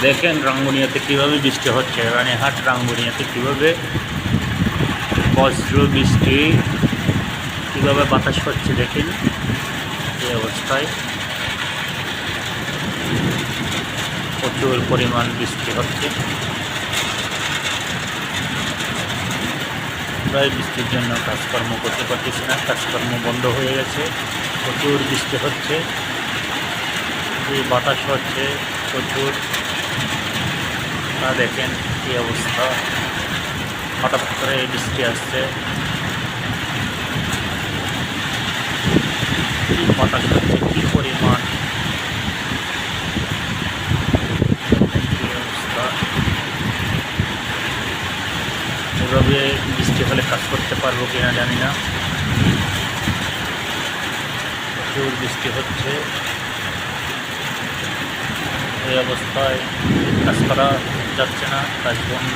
দেখেন রাঙ্গুনিয়াতে কীভাবে বৃষ্টি হচ্ছে, রানীহাট রাঙ্গুনিয়াতে কীভাবে বজ্র বৃষ্টি, কীভাবে বাতাস হচ্ছে দেখেন এই অবস্থায়। প্রচুর পরিমাণ বৃষ্টি হচ্ছে, প্রায় বৃষ্টির জন্য কাজকর্ম করতে পারতেছি না, কাজকর্ম বন্ধ হয়ে গেছে। প্রচুর বৃষ্টি হচ্ছে, এই বাতাস হচ্ছে প্রচুর। দেখেন কী অবস্থা, হঠাৎ করে এই বৃষ্টি আসছে, কি বাতাস হচ্ছে, কী পরিমাণ অবস্থা। এভাবে বৃষ্টি হলে কাজ করতে পারবো কিনা জানি না, প্রচুর বৃষ্টি হচ্ছে। এই অবস্থায় কাজ করা যাচ্ছে না, কাজ বন্ধ।